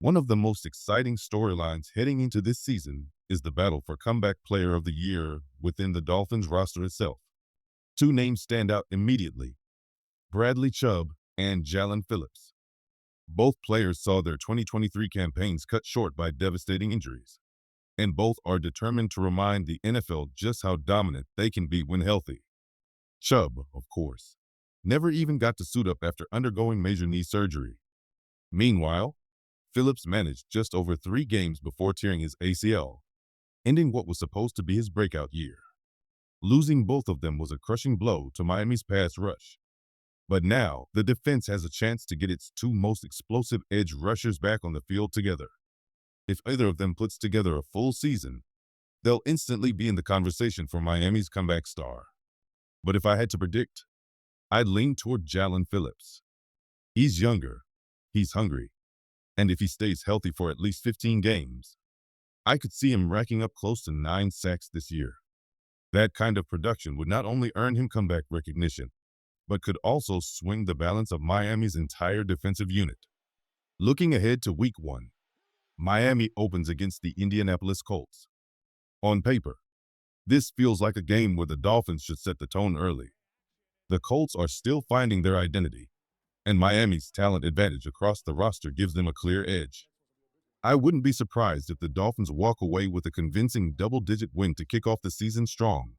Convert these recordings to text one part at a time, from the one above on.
One of the most exciting storylines heading into this season is the battle for Comeback Player of the Year within the Dolphins roster itself. Two names stand out immediately: Bradley Chubb and Jalen Phillips. Both players saw their 2023 campaigns cut short by devastating injuries, and both are determined to remind the NFL just how dominant they can be when healthy. Chubb, of course, never even got to suit up after undergoing major knee surgery. Meanwhile, Phillips managed just over 3 games before tearing his ACL, ending what was supposed to be his breakout year. Losing both of them was a crushing blow to Miami's pass rush. But now, the defense has a chance to get its two most explosive edge rushers back on the field together. If either of them puts together a full season, they'll instantly be in the conversation for Miami's comeback star. But if I had to predict, I'd lean toward Jalen Phillips. He's younger, he's hungry, and if he stays healthy for at least 15 games, I could see him racking up close to 9 sacks this year. That kind of production would not only earn him comeback recognition, but could also swing the balance of Miami's entire defensive unit. Looking ahead to Week 1, Miami opens against the Indianapolis Colts. On paper, this feels like a game where the Dolphins should set the tone early. The Colts are still finding their identity, and Miami's talent advantage across the roster gives them a clear edge. I wouldn't be surprised if the Dolphins walk away with a convincing double-digit win to kick off the season strong.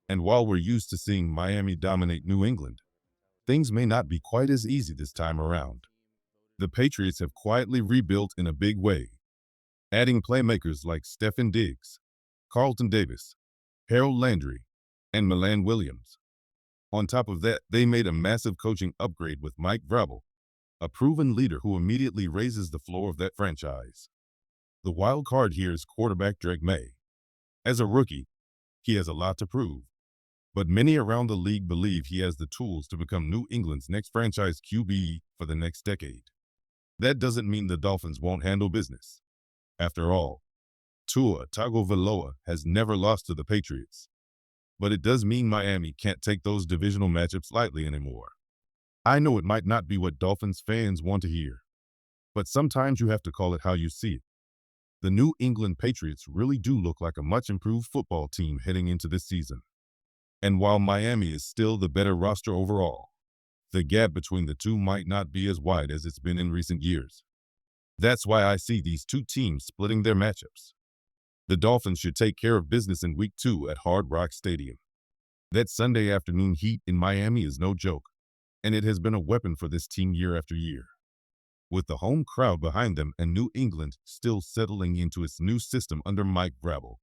And while we're used to seeing Miami dominate New England, things may not be quite as easy this time around. The Patriots have quietly rebuilt in a big way, adding playmakers like Stefon Diggs, Carlton Davis, Harold Landry, and Milan Williams. On top of that, they made a massive coaching upgrade with Mike Vrabel, a proven leader who immediately raises the floor of that franchise. The wild card here is quarterback Drake May. As a rookie, he has a lot to prove, but many around the league believe he has the tools to become New England's next franchise QB for the next decade. That doesn't mean the Dolphins won't handle business. After all, Tua Tagovailoa has never lost to the Patriots. But it does mean Miami can't take those divisional matchups lightly anymore. I know it might not be what Dolphins fans want to hear, but sometimes you have to call it how you see it. The New England Patriots really do look like a much improved football team heading into this season. And while Miami is still the better roster overall, the gap between the two might not be as wide as it's been in recent years. That's why I see these two teams splitting their matchups. The Dolphins should take care of business in Week 2 at Hard Rock Stadium. That Sunday afternoon heat in Miami is no joke, and it has been a weapon for this team year after year. With the home crowd behind them and New England still settling into its new system under Mike Vrabel,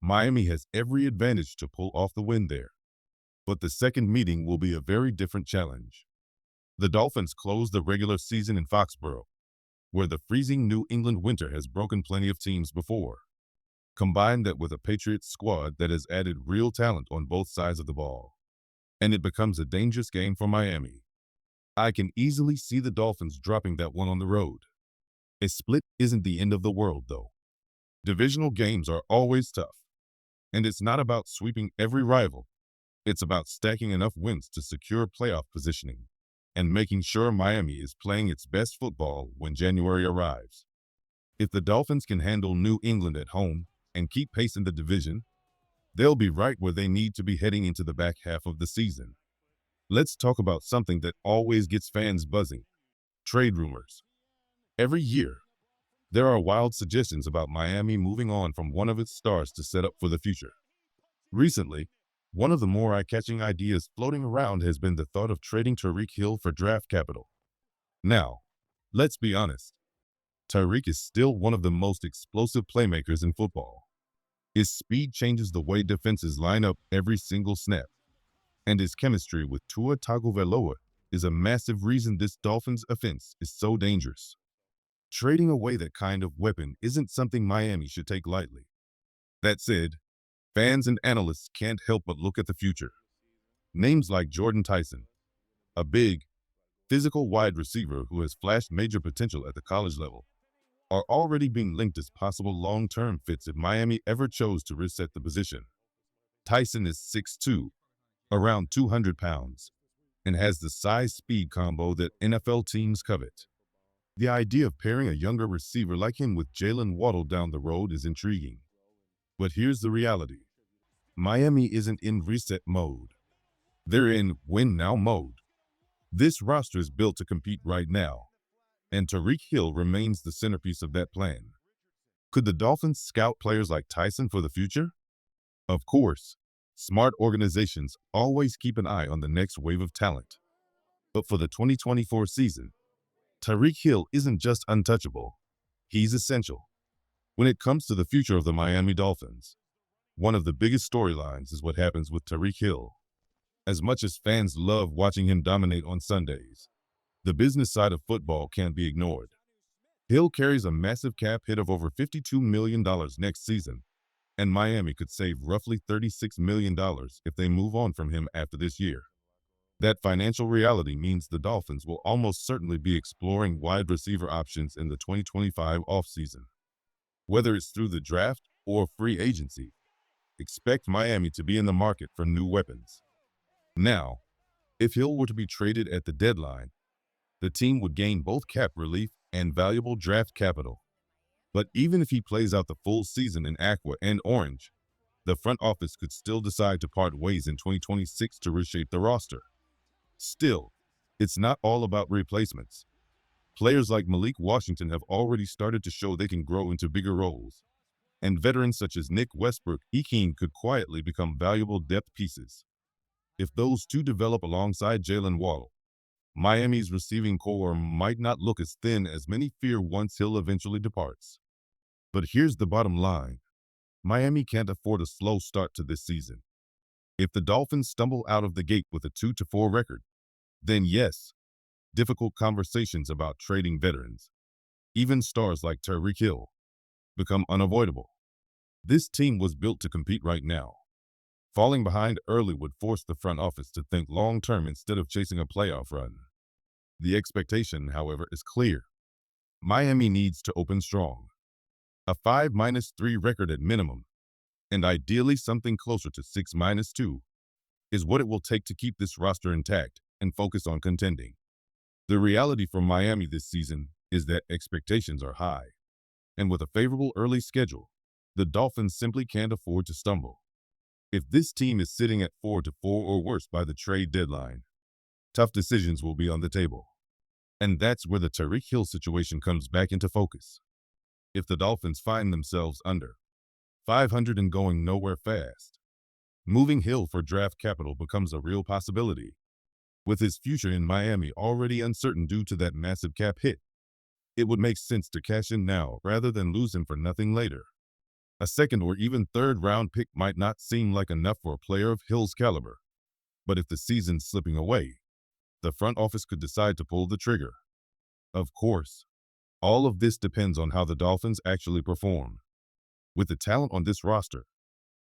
Miami has every advantage to pull off the win there. But the second meeting will be a very different challenge. The Dolphins close the regular season in Foxborough, where the freezing New England winter has broken plenty of teams before. Combine that with a Patriots squad that has added real talent on both sides of the ball, and it becomes a dangerous game for Miami. I can easily see the Dolphins dropping that one on the road. A split isn't the end of the world, though. Divisional games are always tough, and it's not about sweeping every rival. It's about stacking enough wins to secure playoff positioning and making sure Miami is playing its best football when January arrives. If the Dolphins can handle New England at home and keep pace in the division, they'll be right where they need to be heading into the back half of the season. Let's talk about something that always gets fans buzzing: trade rumors. Every year, there are wild suggestions about Miami moving on from one of its stars to set up for the future. Recently, one of the more eye-catching ideas floating around has been the thought of trading Tyreek Hill for draft capital. Now, let's be honest. Tyreek is still one of the most explosive playmakers in football. His speed changes the way defenses line up every single snap, and his chemistry with Tua Tagovailoa is a massive reason this Dolphins offense is so dangerous. Trading away that kind of weapon isn't something Miami should take lightly. That said, fans and analysts can't help but look at the future. Names like Jordan Tyson, a big, physical wide receiver who has flashed major potential at the college level, are already being linked as possible long-term fits if Miami ever chose to reset the position. Tyson is 6'2", around 200 pounds, and has the size-speed combo that NFL teams covet. The idea of pairing a younger receiver like him with Jalen Waddle down the road is intriguing. But here's the reality. Miami isn't in reset mode. They're in win now mode. This roster is built to compete right now, and Tyreek Hill remains the centerpiece of that plan. Could the Dolphins scout players like Tyson for the future? Of course. Smart organizations always keep an eye on the next wave of talent. But for the 2024 season, Tyreek Hill isn't just untouchable. He's essential. When it comes to the future of the Miami Dolphins, one of the biggest storylines is what happens with Tyreek Hill. As much as fans love watching him dominate on Sundays, the business side of football can't be ignored. Hill carries a massive cap hit of over $52 million next season, and Miami could save roughly $36 million if they move on from him after this year. That financial reality means the Dolphins will almost certainly be exploring wide receiver options in the 2025 offseason. Whether it's through the draft or free agency, expect Miami to be in the market for new weapons. Now, if Hill were to be traded at the deadline, the team would gain both cap relief and valuable draft capital. But even if he plays out the full season in aqua and orange, the front office could still decide to part ways in 2026 to reshape the roster. Still, it's not all about replacements. Players like Malik Washington have already started to show they can grow into bigger roles, and veterans such as Nick Westbrook-Ikhine could quietly become valuable depth pieces. If those two develop alongside Jalen Waddle, Miami's receiving core might not look as thin as many fear once Hill eventually departs. But here's the bottom line. Miami can't afford a slow start to this season. If the Dolphins stumble out of the gate with a 2-4 record, then yes, difficult conversations about trading veterans, even stars like Tyreek Hill, become unavoidable. This team was built to compete right now. Falling behind early would force the front office to think long-term instead of chasing a playoff run. The expectation, however, is clear. Miami needs to open strong. A 5-3 record at minimum, and ideally something closer to 6-2, is what it will take to keep this roster intact and focus on contending. The reality for Miami this season is that expectations are high, and with a favorable early schedule, the Dolphins simply can't afford to stumble. If this team is sitting at 4-4 or worse by the trade deadline, tough decisions will be on the table. And that's where the Tyreek Hill situation comes back into focus. If the Dolphins find themselves under 500 and going nowhere fast, moving Hill for draft capital becomes a real possibility. With his future in Miami already uncertain due to that massive cap hit, it would make sense to cash in now rather than lose him for nothing later. A second or even third round pick might not seem like enough for a player of Hill's caliber, but if the season's slipping away, the front office could decide to pull the trigger. Of course, all of this depends on how the Dolphins actually perform. With the talent on this roster,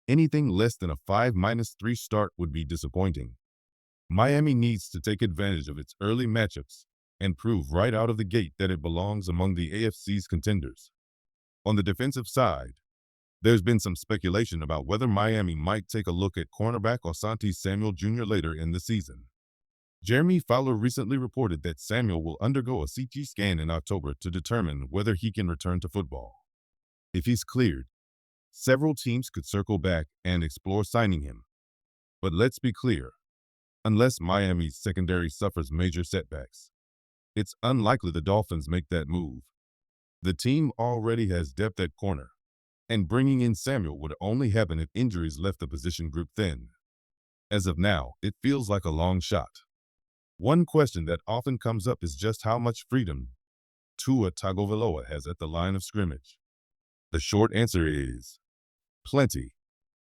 anything less than a 5-3 start would be disappointing. Miami needs to take advantage of its early matchups and prove right out of the gate that it belongs among the AFC's contenders. On the defensive side, there's been some speculation about whether Miami might take a look at cornerback Asante Samuel Jr. later in the season. Jeremy Fowler recently reported that Samuel will undergo a CT scan in October to determine whether he can return to football. If he's cleared, several teams could circle back and explore signing him. But let's be clear, unless Miami's secondary suffers major setbacks, it's unlikely the Dolphins make that move. The team already has depth at corner, and bringing in Samuel would only happen if injuries left the position group thin. As of now, it feels like a long shot. One question that often comes up is just how much freedom Tua Tagovailoa has at the line of scrimmage. The short answer is plenty.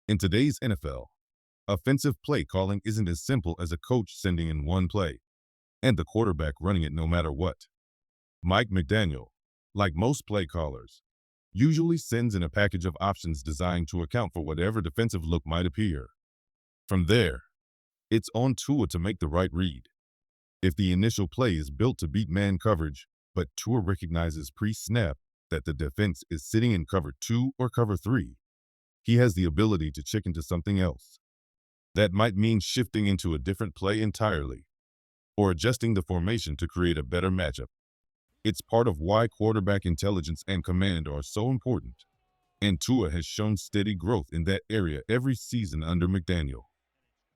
In today's NFL, offensive play calling isn't as simple as a coach sending in one play and the quarterback running it no matter what. Mike McDaniel, like most play callers, usually sends in a package of options designed to account for whatever defensive look might appear. From there, it's on Tua to make the right read. If the initial play is built to beat man coverage, but Tua recognizes pre-snap that the defense is sitting in cover 2 or cover 3, he has the ability to check into something else. That might mean shifting into a different play entirely, or adjusting the formation to create a better matchup. It's part of why quarterback intelligence and command are so important. And Tua has shown steady growth in that area every season under McDaniel.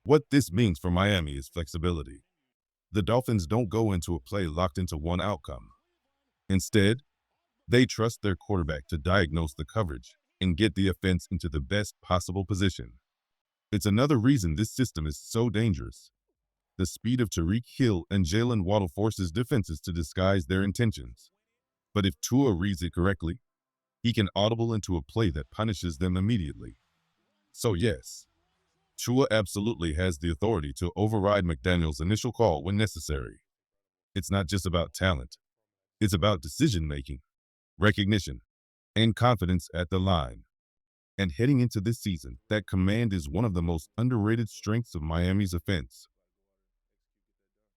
What this means for Miami is flexibility. The Dolphins don't go into a play locked into one outcome. Instead, they trust their quarterback to diagnose the coverage and get the offense into the best possible position. It's another reason this system is so dangerous. The speed of Tyreek Hill and Jalen Waddle forces defenses to disguise their intentions. But if Tua reads it correctly, he can audible into a play that punishes them immediately. So yes, Tua absolutely has the authority to override McDaniel's initial call when necessary. It's not just about talent. It's about decision-making, recognition, and confidence at the line. And heading into this season, that command is one of the most underrated strengths of Miami's offense.